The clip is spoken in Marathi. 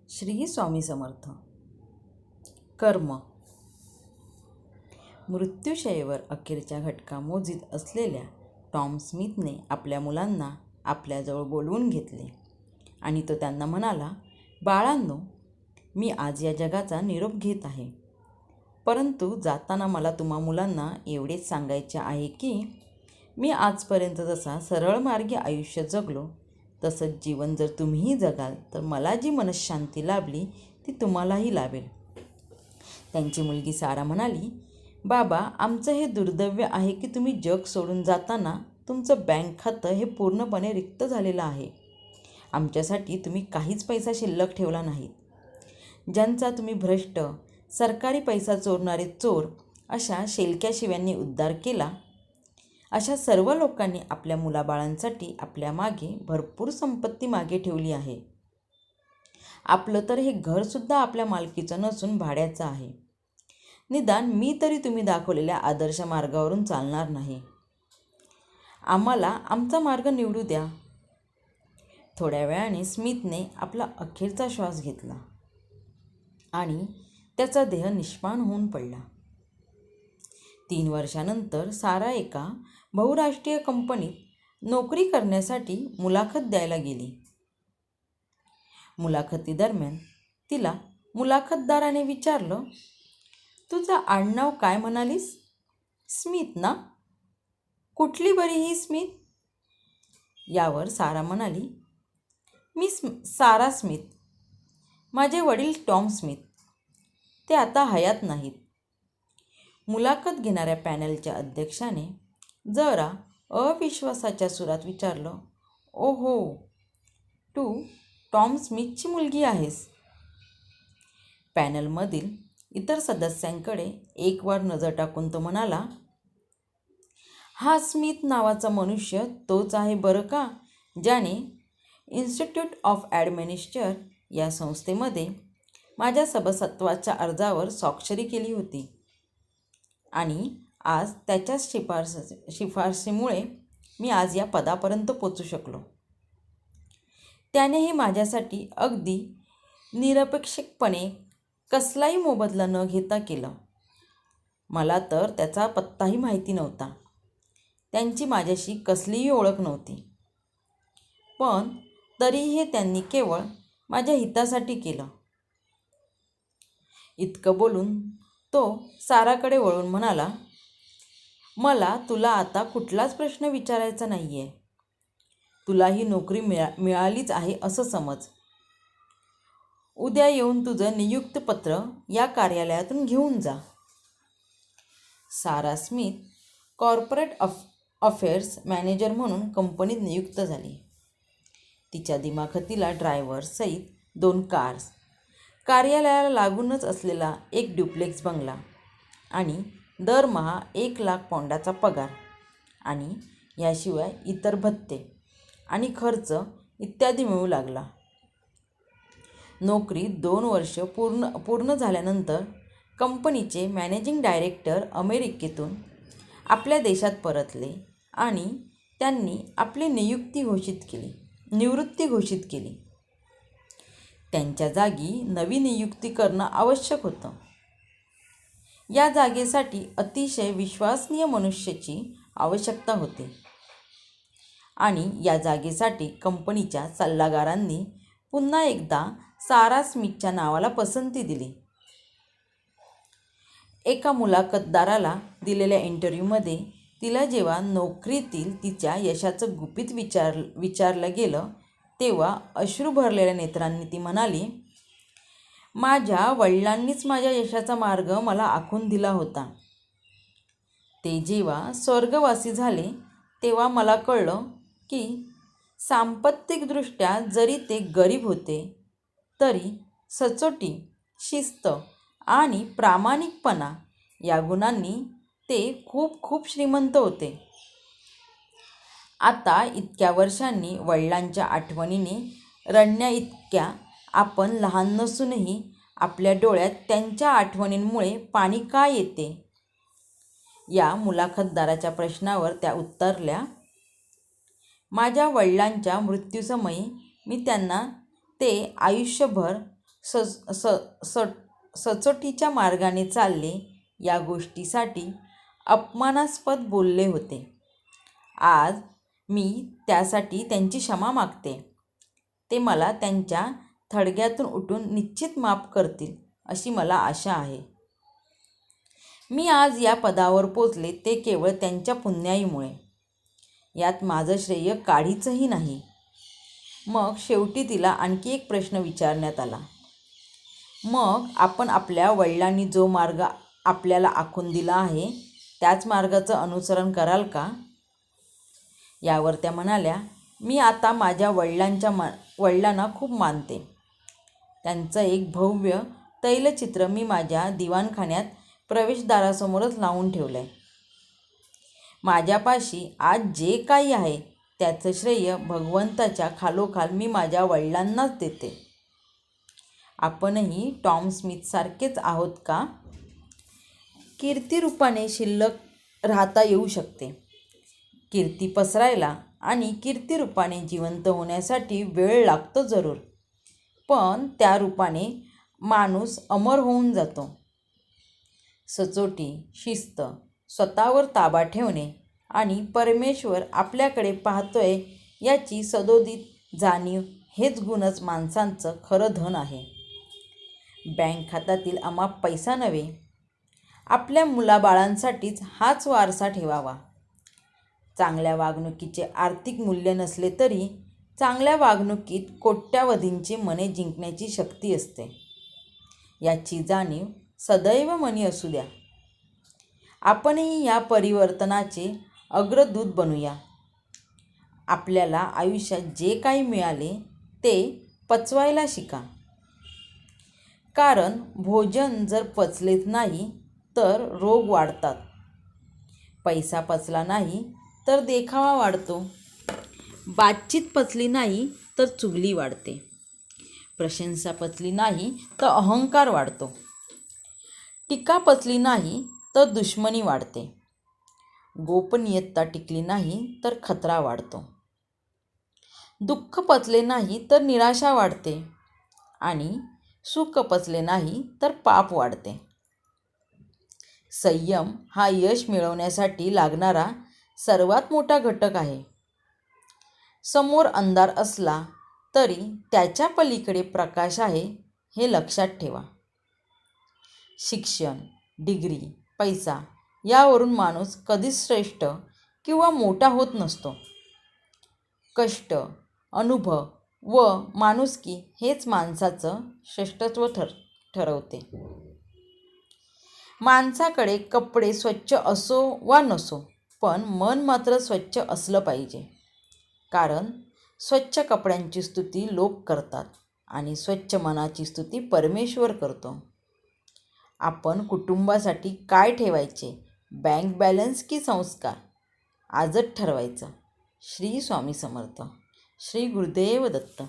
श्री स्वामी समर्थ. कर्म. मृत्यूशय्येवर अखेरच्या घटका मोजीत असलेल्या टॉम स्मिथने आपल्या मुलांना आपल्याजवळ बोलवून घेतले आणि तो त्यांना म्हणाला, बाळांनो, मी आज या जगाचा निरोप घेत आहे. परंतु जाताना मला तुम्हा मुलांना एवढेच सांगायचे आहे की मी आजपर्यंत जसा सरळ मार्गी आयुष्य जगलो तसंच जीवन जर तुम्हीही जगाल तर मला जी मनःशांती लाभली ती तुम्हालाही लाभेल. त्यांची मुलगी सारा म्हणाली, बाबा, आमचं हे दुर्दैव्य आहे की तुम्ही जग सोडून जाताना तुमचं बँक खातं हे पूर्णपणे रिक्त झालेलं आहे. आमच्यासाठी तुम्ही काहीच पैसा शिल्लक ठेवला नाहीत. ज्यांचा तुम्ही भ्रष्ट, सरकारी पैसा चोरणारे चोर अशा शेलक्या शिव्यांनी उद्धार केला, अशा सर्व लोकांनी आपल्या मुलाबाळांसाठी आपल्या मागे भरपूर संपत्ती मागे ठेवली आहे. आपलं तर हे घरसुद्धा आपल्या मालकीचं नसून भाड्याचं आहे. निदान मी तरी तुम्ही दाखवलेल्या आदर्श मार्गावरून चालणार नाही. आम्हाला आमचा मार्ग निवडू द्या. थोड्या वेळाने स्मिथने आपला अखेरचा श्वास घेतला आणि त्याचा देह निष्पाण होऊन पडला. 3 वर्षानंतर सारा एका बहुराष्ट्रीय कंपनीत नोकरी करण्यासाठी मुलाखत द्यायला गेली. मुलाखतीदरम्यान तिला मुलाखतदाराने विचारलं, तुझं आडनाव काय म्हणालीस? स्मिथ ना? कुठली बरी ही स्मिथ? यावर सारा म्हणाली, मी सारा स्मिथ. माझे वडील टॉम स्मिथ. ते आता हयात नाहीत. मुलाखत घेणाऱ्या पॅनलच्या अध्यक्षाने जरा अविश्वासाच्या सुरात विचारलं, ओहो, तू टॉम स्मिथची मुलगी आहेस? पॅनलमधील इतर सदस्यांकडे एकवार नजर टाकून तो म्हणाला, हा स्मिथ नावाचा मनुष्य तोच आहे बरं का, ज्याने इन्स्टिट्यूट ऑफ ॲडमिनिस्ट्रेशन या संस्थेमध्ये माझ्या सभासत्वाच्या अर्जावर स्वाक्षरी केली होती आणि आज त्याच्याच शिफारशीमुळे मी आज या पदापर्यंत पोचू शकलो. त्यानेही माझ्यासाठी अगदी निरपेक्षपणे कसलाही मोबदला न घेता केलं. मला तर त्याचा पत्ताही माहिती नव्हता. त्यांची माझ्याशी कसलीही ओळख नव्हती. पण तरीही त्यांनी केवळ माझ्या हितासाठी केलं. इतकं बोलून तो साराकडे वळून म्हणाला, मला तुला आता कुठलाच प्रश्न विचारायचा नाही आहे. तुला ही नोकरी मिळालीच आहे असं समज. उद्या येऊन तुझं नियुक्तपत्र या कार्यालयातून घेऊन जा. सारा स्मिथ कॉर्पोरेट अफेअर्स मॅनेजर म्हणून कंपनीत नियुक्त झाली. तिच्या दिमाखतीला ड्रायव्हर सहित 2 कार्स, कार्यालयाला लागूनच असलेला एक ड्युप्लेक्स बंगला आणि दरमहा 1 लाख पौंडाचा पगार आणि याशिवाय इतर भत्ते आणि खर्च इत्यादी मिळू लागला. नोकरी 2 वर्ष पूर्ण झाल्यानंतर कंपनीचे मॅनेजिंग डायरेक्टर अमेरिकेतून आपल्या देशात परतले आणि त्यांनी आपली निवृत्ती घोषित केली. त्यांच्या जागी नवी नियुक्ती करणं आवश्यक होतं. या जागेसाठी अतिशय विश्वसनीय मनुष्याची आवश्यकता होती आणि या जागेसाठी कंपनीच्या सल्लागारांनी पुन्हा एकदा सारा स्मिथच्या नावाला पसंती दिली. एका मुलाखतदाराला दिलेल्या इंटरव्ह्यूमध्ये तिला जेव्हा नोकरीतील तिच्या यशाचं गुपित विचारलं गेलं तेव्हा अश्रू भरलेल्या नेत्रांनी ती म्हणाली, माझ्या वडिलांनीच माझ्या यशाचा मार्ग मला आखून दिला होता. ते जेव्हा स्वर्गवासी झाले तेव्हा मला कळलं की सांपत्तिकदृष्ट्या जरी ते गरीब होते तरी सचोटी, शिस्त आणि प्रामाणिकपणा या गुणांनी ते खूप खूप श्रीमंत होते. आता इतक्या वर्षांनी वडिलांच्या आठवणीने रडण्याइतक्या आपण लहान नसूनही आपल्या डोळ्यात त्यांच्या आठवणींमुळे पाणी का येते? या मुलाखतदाराच्या प्रश्नावर त्या उत्तरल्या, माझ्या वडिलांच्या मृत्यूसमयी मी त्यांना ते आयुष्यभर स स स सचोटीच्या मार्गाने चालले या गोष्टीसाठी अपमानास्पद बोलले होते. आज मी त्यासाठी त्यांची क्षमा मागते. ते मला त्यांच्या थडग्यातून उठून निश्चित माफ करतील अशी मला आशा आहे. मी आज या पदावर पोचले ते केवळ त्यांच्या पुण्याईमुळे. यात माझं श्रेय काढीचंही नाही. मग शेवटी तिला आणखी एक प्रश्न विचारण्यात आला. मग आपण आपल्या वडिलांनी जो मार्ग आपल्याला आखून दिला आहे त्याच मार्गाचं अनुसरण कराल का? यावर त्या म्हणाल्या, मी आता माझ्या वडिलांना खूप मानते. त्यांचं एक भव्य तैलचित्र मी माझ्या दिवाणखान्यात प्रवेशद्वारासमोरच लावून ठेवलं आहे. माझ्यापाशी आज जे काही आहे त्याचं श्रेय भगवंताच्या खालोखाल मी माझ्या वडिलांनाच देते. आपणही टॉम स्मिथसारखेच आहोत का? कीर्तिरूपाने शिल्लक राहता येऊ शकते. कीर्ती पसरायला आणि कीर्तिरूपाने जिवंत होण्यासाठी वेळ लागतो जरूर, पण त्या रूपाने माणूस अमर होऊन जातो. सचोटी, शिस्त, स्वतःवर ताबा ठेवणे आणि परमेश्वर आपल्याकडे पाहतोय याची सदोदित जाणीव हेच गुणच माणसांचं खरं धन आहे. बँक खात्यातील अमाप पैसा नव्हे, आपल्या मुलाबाळांसाठीच हाच वारसा ठेवावा. चांगल्या वागणुकीचे आर्थिक मूल्य नसले तरी चांगल्या वागणुकीत कोट्यावधींची मने जिंकण्याची शक्ती असते. याची जाणीव सदैव मनी असू द्या. आपणही या परिवर्तनाचे अग्रदूत बनूया. आपल्याला आयुष्यात जे काही मिळाले ते पचवायला शिका. कारण भोजन जर पचलेच नाही तर रोग वाढतात. पैसा पचला नाही तर देखावा वाढतो. बातचीत पचली नाही तर चुगली वाढते. प्रशंसा पचली नाही तर अहंकार वाढतो. टीका पचली नाही तर दुश्मनी वाढते. गोपनीयता टिकली नाही तर खतरा वाढतो. दुःख पचले नाही तर निराशा वाढते आणि सुख पचले नाही तर पाप वाढते. संयम हा यश मिळवण्यासाठी लागणारा सर्वात मोठा घटक आहे. समोर अंधार असला तरी त्याच्या पलीकडे प्रकाश आहे हे लक्षात ठेवा. शिक्षण, डिग्री, पैसा यावरून माणूस कधीच श्रेष्ठ किंवा मोठा होत नसतो. कष्ट, अनुभव व माणुसकी हेच माणसाचं श्रेष्ठत्व ठरवते. माणसाकडे कपडे स्वच्छ असो वा नसो, पण मन मात्र स्वच्छ असलं पाहिजे. कारण स्वच्छ कपड्यांची स्तुती लोक करतात आणि स्वच्छ मनाची स्तुती परमेश्वर करतो. आपण कुटुंबासाठी काय ठेवायचे, बँक बॅलन्स की संस्कार, आजच ठरवायचं. श्री स्वामी समर्थ. श्री गुरुदेव दत्त.